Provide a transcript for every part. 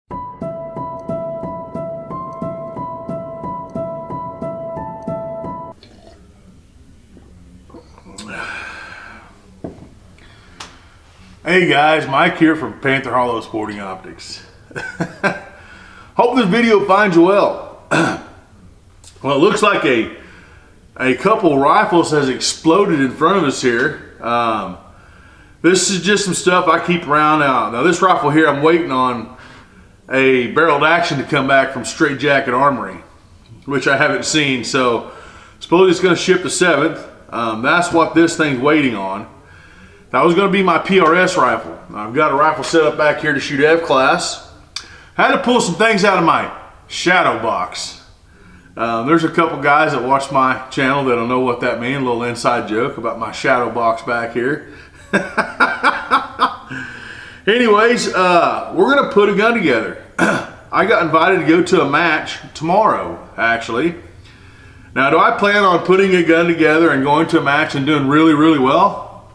Hey guys, Mike here from Panther Hollow Sporting Optics. Hope this video finds you well. Well, it looks like a couple rifles has exploded in front of us here. This is just some stuff I keep around. Now this rifle here, I'm waiting on a barreled action to come back from Straight Jacket Armory, which I haven't seen. So suppose it's going to ship the 7th. That's what this thing's waiting on. That was going to be my PRS rifle. I've got a rifle set up back here to shoot F-class. Had to pull some things out of my shadow box. There's a couple guys that watch my channel that'll know what that means. A little inside joke about my shadow box back here. Anyways, we're going to put a gun together. I got invited to go to a match tomorrow, actually. Now, do I plan on putting a gun together and going to a match and doing really, really well?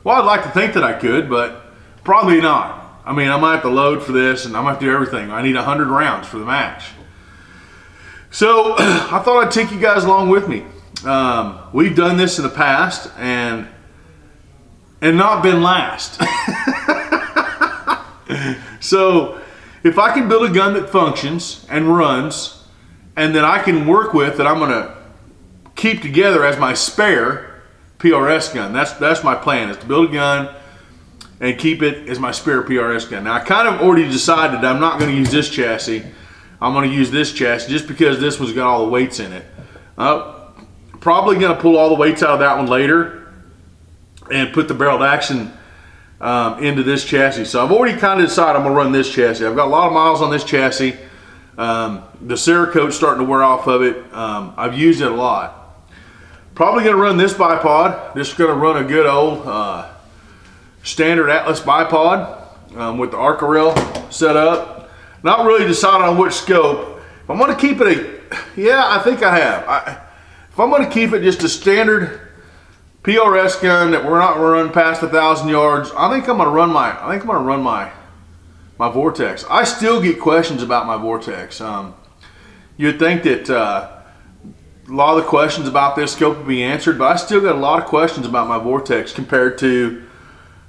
Well, I'd like to think that I could, but probably not. I mean, I might have to load for this and I might have to do everything. I need 100 rounds for the match. So I thought I'd take you guys along with me. We've done this in the past and not been last. So if I can build a gun that functions and runs and that I can work with, that I'm going to keep together as my spare PRS gun. That's my plan, is to build a gun and keep it as my spare PRS gun. Now I kind of already decided I'm not going to use this chassis. I'm going to use this chassis just because this one's got all the weights in it. Probably going to pull all the weights out of that one later and put the barreled action into this chassis. So I've already kind of decided I'm going to run this chassis. I've got a lot of miles on this chassis. The Cerakote's starting to wear off of it. I've used it a lot. Probably going to run this bipod. Just going to run a good old standard Atlas bipod with the Arca rail set up. Not really decided on which scope. If I'm going to keep it I think I have. If I'm going to keep it just a standard PRS gun that we're not going to run past 1,000 yards, I think I'm going to run my Vortex. I still get questions about my Vortex. You'd think that a lot of the questions about this scope will be answered, but I still got a lot of questions about my Vortex compared to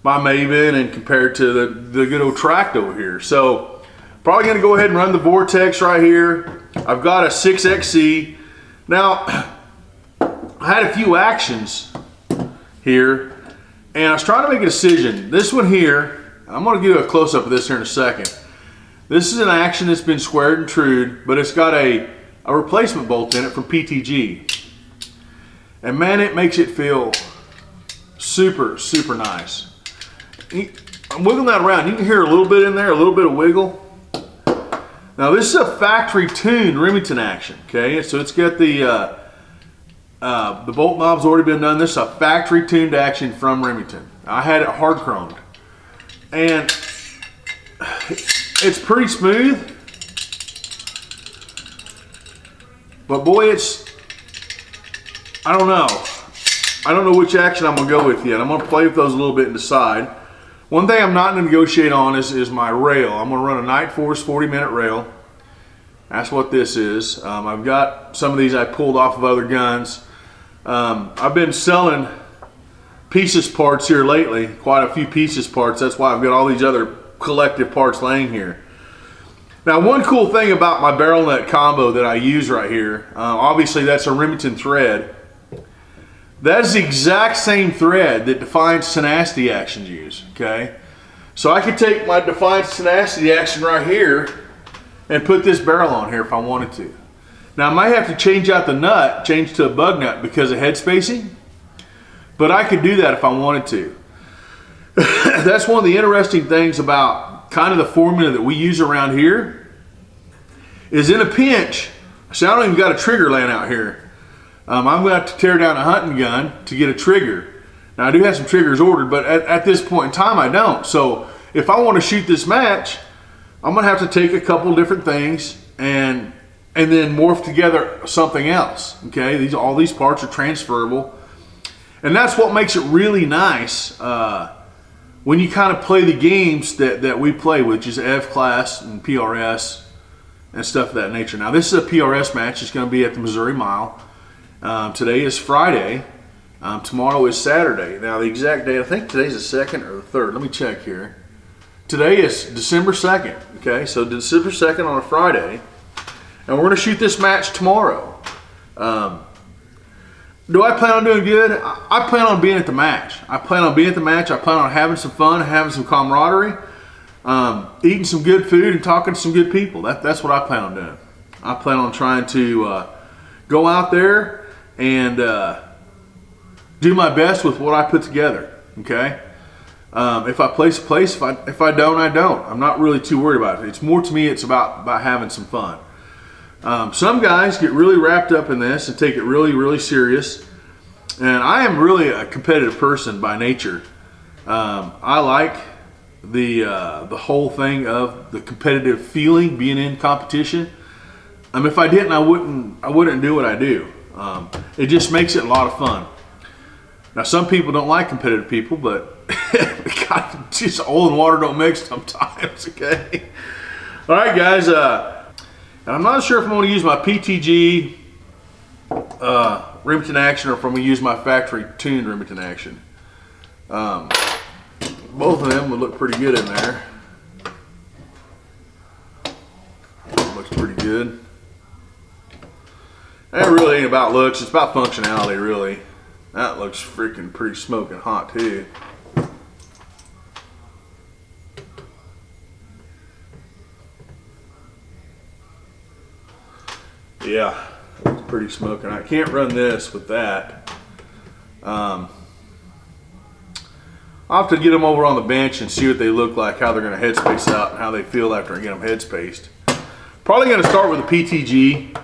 my Maven and compared to the good old Tract over here. So probably going to go ahead and run the Vortex right here. I've got a 6XC. Now I had a few actions here and I was trying to make a decision. This one here, I'm going to give you a close-up of this here in a second. This is an action that's been squared and trued, but it's got a replacement bolt in it from PTG. And man, it makes it feel super, super nice. I'm wiggling that around. You can hear a little bit in there, a little bit of wiggle. Now this is a factory tuned Remington action, okay? So it's got the bolt knob's already been done. This is a factory tuned action from Remington. I had it hard chromed. And it's pretty smooth. But boy, I don't know which action I'm gonna go with yet. I'm gonna play with those a little bit and decide. One thing I'm not gonna negotiate on is my rail. I'm gonna run a Night Force 40-minute rail. That's what this is. I've got some of these I pulled off of other guns. I've been selling pieces parts here lately, quite a few pieces parts. That's why I've got all these other collective parts laying here. Now, one cool thing about my barrel nut combo that I use right here, obviously that's a Remington thread. That is the exact same thread that Defiance Tenacity actions use, okay? So I could take my Defiance Tenacity action right here and put this barrel on here if I wanted to. Now I might have to change out the nut, change to a bug nut because of head spacing, but I could do that if I wanted to. That's one of the interesting things about kind of the formula that we use around here, is in a pinch, see, I don't even got a trigger laying out here. I'm going to have to tear down a hunting gun to get a trigger. Now I do have some triggers ordered, but at this point in time I don't. So if I want to shoot this match, I'm going to have to take a couple different things and then morph together something else. Okay, all these parts are transferable, and that's what makes it really nice when you kind of play the games that we play, which is F class and PRS and stuff of that nature. Now this is a PRS match. It's going to be at the Missouri Mile. Today is Friday. Tomorrow is Saturday. Now the exact date, I think today's the 2nd or the 3rd. Let me check here. Today is December 2nd. Okay, so December 2nd on a Friday. And we're going to shoot this match tomorrow. Do I plan on doing good? I plan on being at the match. I plan on being at the match. I plan on having some fun, having some camaraderie, eating some good food, and talking to some good people. That's what I plan on doing. I plan on trying to go out there and do my best with what I put together. Okay. If I place, if I don't, I don't. I'm not really too worried about it. It's more to me, it's about having some fun. Some guys get really wrapped up in this and take it really, really serious. And I am really a competitive person by nature. I like the whole thing of the competitive feeling, being in competition. If I didn't, I wouldn't do what I do. It just makes it a lot of fun. Now, some people don't like competitive people, but God, just oil and water don't mix sometimes. Okay. All right, guys. And I'm not sure if I'm going to use my PTG Remington Action or if I'm going to use my factory tuned Remington Action. Both of them would look pretty good in there. Looks pretty good. That really ain't about looks, it's about functionality, really. That looks freaking pretty smoking hot too. Yeah, it's pretty smoking. I can't run this with that. I'll have to get them over on the bench and see what they look like, how they're going to headspace out, and how they feel after I get them headspaced. Probably going to start with a PTG.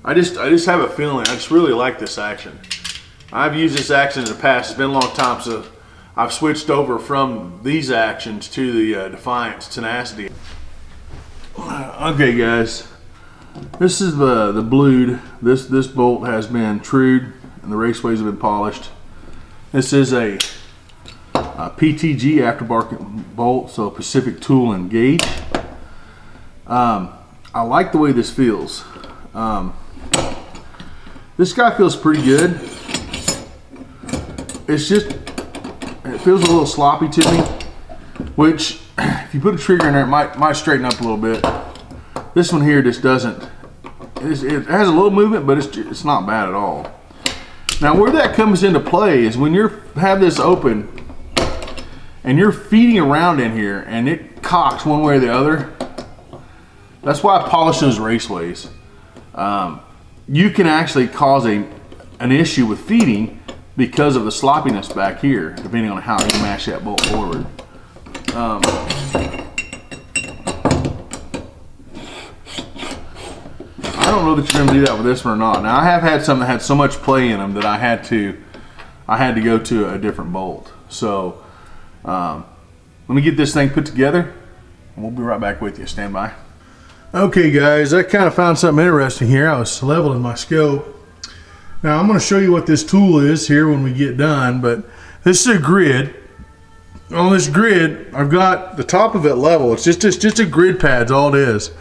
I just have a feeling. I just really like this action. I've used this action in the past. It's been a long time, so I've switched over from these actions to the Defiance Tenacity. Okay, guys. This is the blued. This bolt has been trued and the raceways have been polished. This is a PTG aftermarket bolt, so Pacific Tool and Gauge. I like the way this feels. This guy feels pretty good. It feels a little sloppy to me, which if you put a trigger in there, it might straighten up a little bit. This one here just doesn't. It has a little movement, but it's not bad at all. Now, where that comes into play is when you have this open and you're feeding around in here and it cocks one way or the other. That's why I polish those raceways. You can actually cause an issue with feeding because of the sloppiness back here, depending on how you mash that bolt forward. I don't know that you're going to do that with this one or not. Now, I have had some that had so much play in them that I had to go to a different bolt. So let me get this thing put together and we'll be right back with you. Stand by. Okay, guys, I kind of found something interesting here. I was leveling my scope. Now I'm going to show you what this tool is here when we get done, but this is a grid. On this grid, I've got the top of it level. It's just a grid pad, is all it is.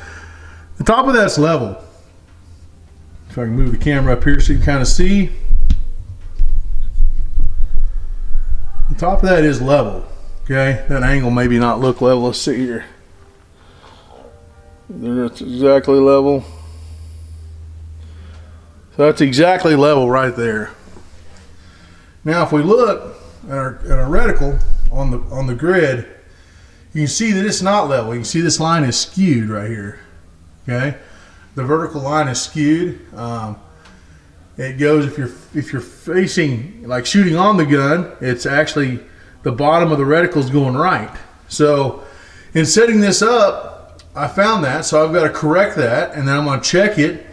The top of that's level. If I can move the camera up here so you can kind of see. The top of that is level. Okay, that angle maybe not look level. Let's see here. That's exactly level. So that's exactly level right there. Now if we look at our reticle on the grid, you can see that it's not level. You can see this line is skewed right here. Okay, the vertical line is skewed. It goes, if you're facing, like shooting on the gun, it's actually the bottom of the reticle is going right. So in setting this up, I found that, so I've got to correct that, and then I'm going to check it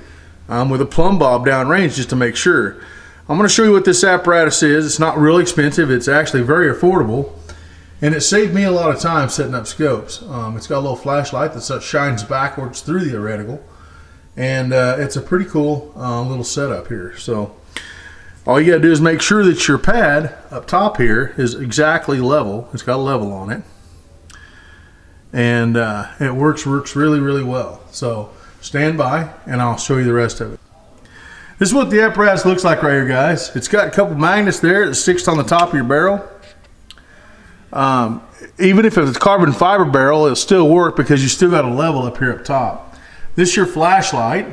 with a plumb bob downrange just to make sure. I'm going to show you what this apparatus is. It's not real expensive. It's actually very affordable, and it saved me a lot of time setting up scopes. It's got a little flashlight that shines backwards through the reticle, and it's a pretty cool little setup here. So All you gotta do is make sure that your pad up top here is exactly level. It's got a level on it. And it works really, really well. So stand by and I'll show you the rest of it. This is what the apparatus looks like right here, guys. It's got a couple magnets there that sticks on the top of your barrel. Even if it's a carbon fiber barrel, it'll still work because you still got a level up here up top. This is your flashlight.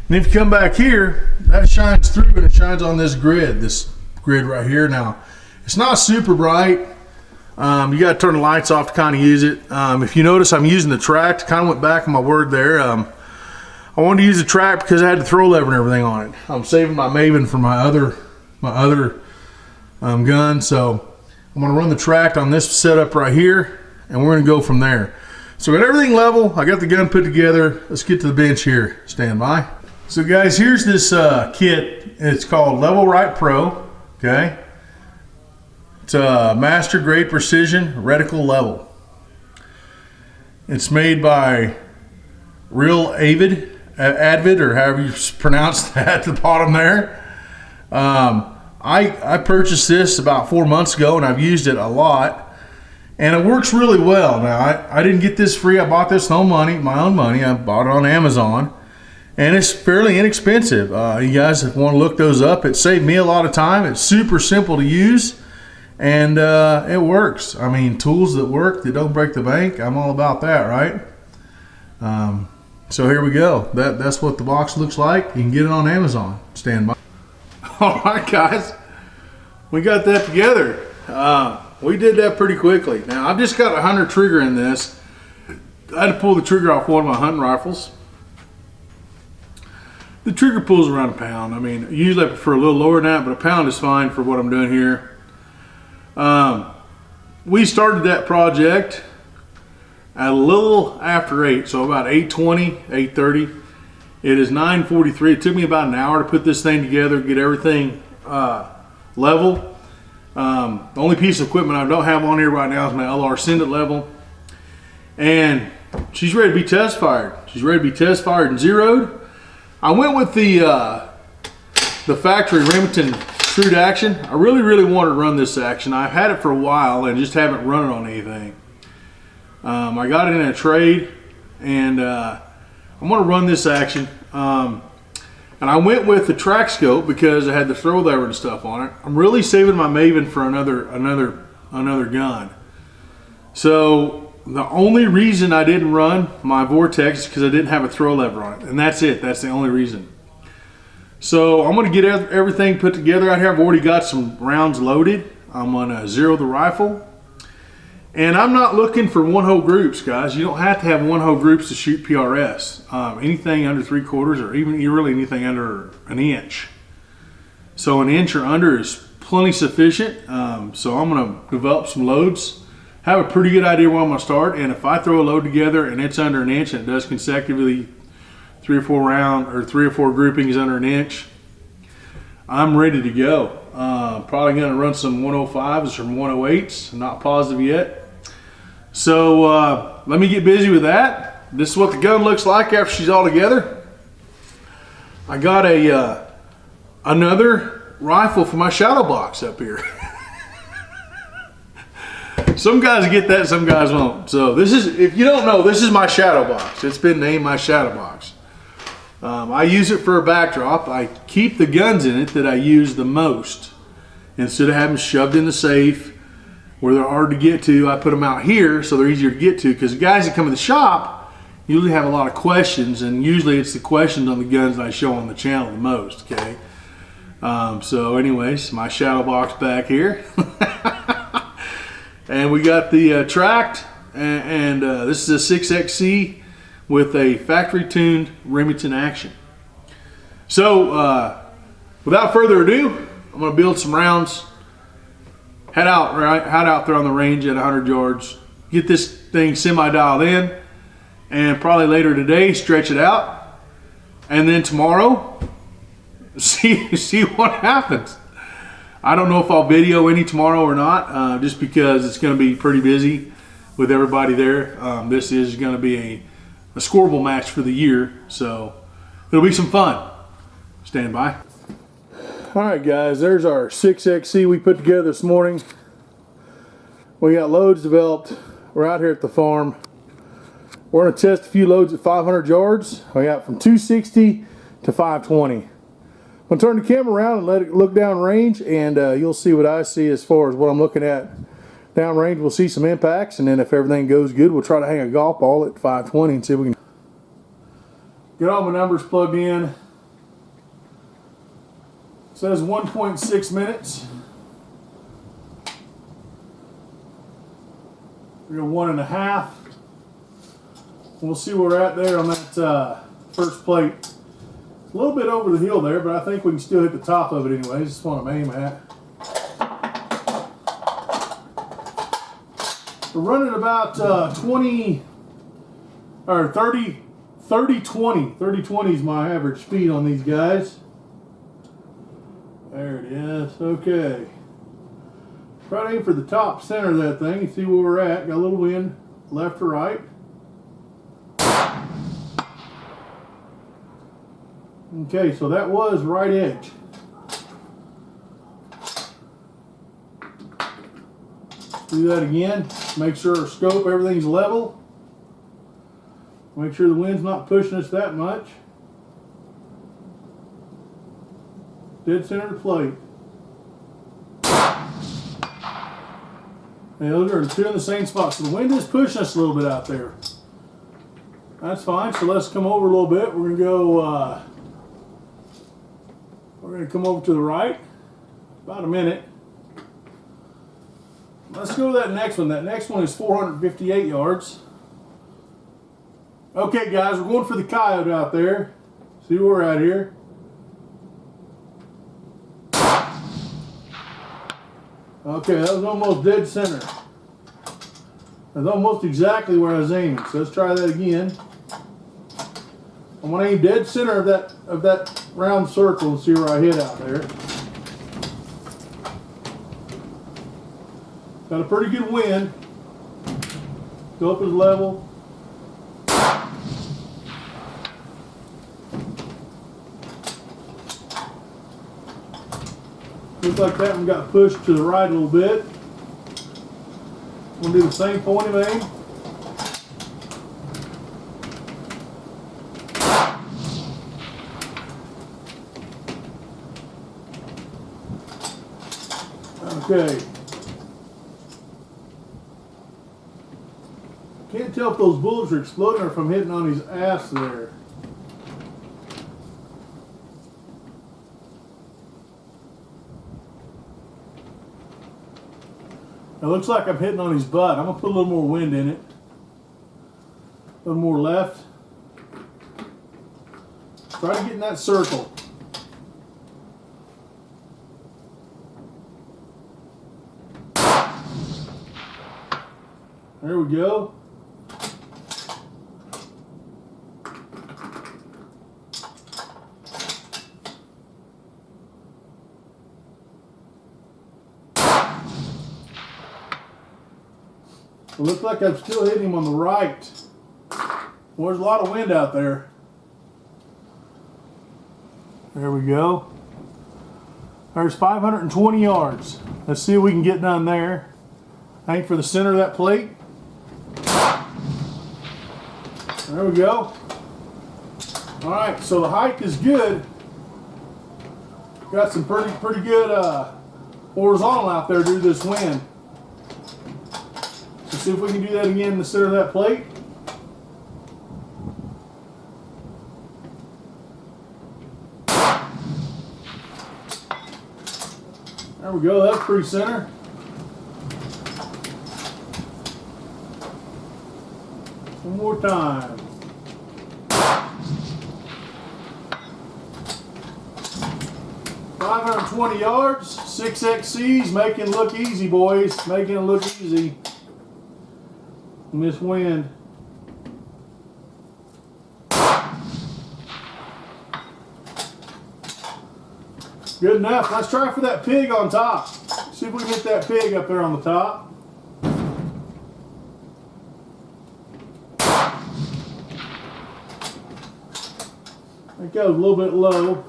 And if you come back here, that shines through and it shines on this grid right here. Now, it's not super bright. You got to turn the lights off to kind of use it. If you notice, I'm using the track. Kind of went back on my word there. I wanted to use the track because I had the throw lever and everything on it. I'm saving my Maven for my other gun. So I'm going to run the track on this setup right here, and we're going to go from there. So got everything level. I got the gun put together. Let's get to the bench here. Stand by. So guys, here's this kit. It's called Level Right Pro. Okay. It's a master grade precision reticle level. It's made by Real Avid, or however you pronounce that at the bottom there. I purchased this about 4 months ago and I've used it a lot, and it works really well. Now I didn't get this free. I bought this with my own money. I bought it on Amazon, and it's fairly inexpensive. You guys want to look those up. It saved me a lot of time. It's super simple to use, and it works. I mean, tools that work, that don't break the bank, I'm all about that, right? So here we go. That's what the box looks like. You can get it on Amazon. Stand by. All right, guys, we got that together. We did that pretty quickly. Now I've just got a 100 trigger in this. I had to pull the trigger off one of my hunting rifles. The trigger pulls around a pound. I mean, usually I prefer a little lower than that, but a pound is fine for what I'm doing here. We started that project at a little after 8, so about 8:20, 8:30. It is 9:43. It took me about an hour to put this thing together, get everything level. The only piece of equipment I don't have on here right now is my LR Send It level. And she's ready to be test fired. She's ready to be test fired and zeroed. I went with the factory Remington Extrude Action. I really wanted to run this action. I've had it for a while and just haven't run it on anything. I got it in a trade, and I'm going to run this action. And I went with the track scope because I had the throw lever and stuff on it. I'm really saving my Maven for another gun. So the only reason I didn't run my Vortex is because I didn't have a throw lever on it, and that's it. That's the only reason. So I'm going to get everything put together out here. I've already got some rounds loaded. I'm going to zero the rifle. And I'm not looking for one-hole groups, guys. You don't have to have one-hole groups to shoot PRS. Anything under 3/4 or even really anything under an inch. So an inch or under is plenty sufficient. So I'm going to develop some loads. Have a pretty good idea where I'm going to start. And if I throw a load together and it's under an inch and it does consecutively 3 or 4 rounds or 3 or 4 groupings under an inch, I'm ready to go. Probably going to run some 105s or some 108s. I'm not positive yet. So let me get busy with that. This is what the gun looks like after she's all together. I got another rifle for my shadow box up here. Some guys get that, some guys won't. So this is, if you don't know, this is my shadow box. It's been named my shadow box. I use it for a backdrop. I keep the guns in it that I use the most. Instead of having them shoved in the safe where they're hard to get to, I put them out here so they're easier to get to, because the guys that come in the shop usually have a lot of questions, and usually it's the questions on the guns that I show on the channel the most, okay? So anyways, my shadow box back here. And we got the tracked, and this is a 6XC with a factory tuned Remington action. So without further ado, I'm going to build some rounds, head out there on the range at 100 yards, get this thing semi-dialed in, and probably later today stretch it out, and then tomorrow see what happens. I don't know if I'll video any tomorrow or not, just because it's going to be pretty busy with everybody there. This is going to be a scoreable match for the year, so it'll be some fun. Stand by. Alright guys, there's our 6XC we put together this morning. We got loads developed. We're out here at the farm. We're going to test a few loads at 500 yards. We got from 260 to 520. I'm going to turn the camera around and let it look down range, and you'll see what I see as far as what I'm looking at. Down range we'll see some impacts, and then if everything goes good we'll try to hang a golf ball at 520 and see if we can get all my numbers plugged in. It says 1.6 minutes. We're going 1.5. We'll see where we're at there on that first plate. It's a little bit over the hill there, but I think we can still hit the top of it anyways. Just want to aim at. We're running about 20 or 30, 20. 30-20 is my average speed on these guys. There it is. Okay. Try to aim for the top center of that thing and see where we're at. Got a little wind left or right. Okay, so that was right edge. Do that again. Make sure our scope, everything's level. Make sure the wind's not pushing us that much. Dead center of the plate. And those are two in the same spot. So the wind is pushing us a little bit out there. That's fine. So let's come over a little bit. We're gonna go. We're gonna come over to the right. About a minute. Let's go to that next one. That next one is 458 yards. Okay, guys, we're going for the coyote out there. See where we're at here. Okay, that was almost dead center. That's almost exactly where I was aiming. So let's try that again. I'm going to aim dead center of that round circle and see where I hit out there. Got a pretty good wind. Scope is level. Looks like that one got pushed to the right a little bit. I'm going to do the same point of aim. Okay. Can't tell if those bullets are exploding or if I'm hitting on his ass there. It looks like I'm hitting on his butt. I'm going to put a little more wind in it. A little more left. Try to get in that circle. There we go. It looks like I'm still hitting him on the right. Well, there's a lot of wind out there. There we go. There's 520 yards. Let's see if we can get down there. Aim for the center of that plate. There we go. All right, so the height is good. Got some pretty good horizontal out there due to this wind. Let's see if we can do that again in the center of that plate. There we go, that's pretty center. One more time. $520 yards, 6XCs, making it look easy, boys. Making it look easy. In this wind. Good enough. Let's try for that pig on top. See if we can get that pig up there on the top. I think that was a little bit low.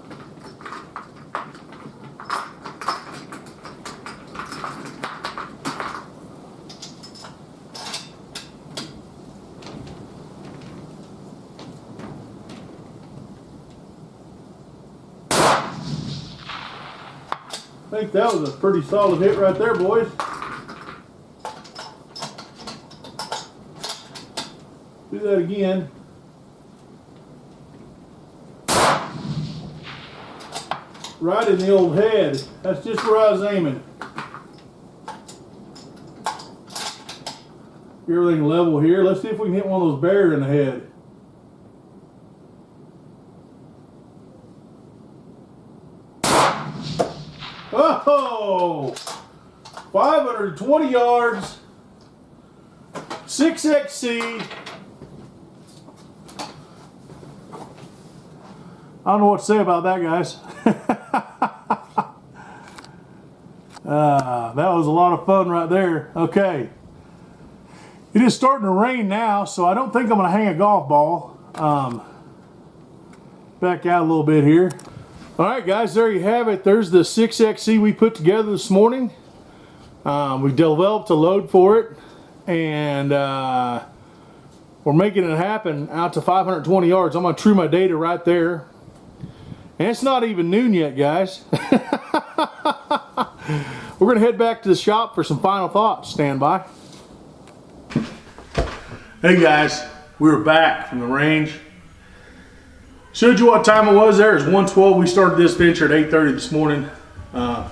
I think that was a pretty solid hit right there, boys. Do that again. Right in the old head. That's just where I was aiming. Get everything level here. Let's see if we can hit one of those bears in the head. Oh! 520 yards. 6XC. I don't know what to say about that, guys. That was a lot of fun right there. Okay. It is starting to rain now, so I don't think I'm going to hang a golf ball. Back out a little bit here. All right, guys, there you have it. There's the 6XC we put together this morning. We developed a load for it, and we're making it happen out to 520 yards. I'm going to true my data right there. And it's not even noon yet, guys. We're going to head back to the shop for some final thoughts. Stand by. Hey guys, we were back from the range. Showed you what time it was there. It's 1:12. We started this venture at 8:30 this morning. Got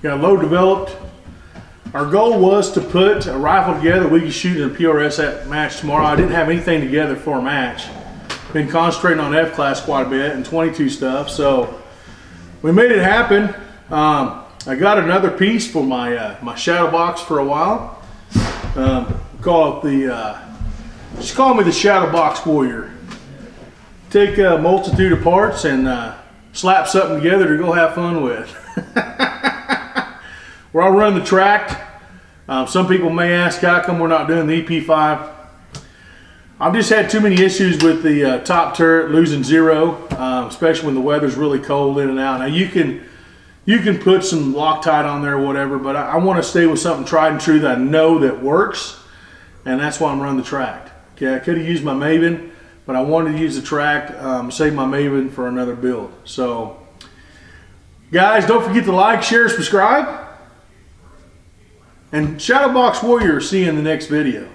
a load developed. Our goal was to put a rifle together we could shoot in a PRS match tomorrow. I didn't have anything together for a match. Been concentrating on F-class quite a bit and 22 stuff, so we made it happen. I got another piece for my my shadow box for a while. Call it the just call me the shadow box warrior. Take a multitude of parts and slap something together to go have fun with. Where I run the tracked. Some people may ask how come we're not doing the EP5. I've just had too many issues with the top turret losing zero, especially when the weather's really cold in and out. Now you can put some Loctite on there or whatever, but I want to stay with something tried and true that I know that works, and that's why I'm running the tracked. Okay, I could have used my Maven, but I wanted to use the tracked, save my Maven for another build. So, guys, don't forget to like, share, subscribe, and Shadowbox Warrior. See you in the next video.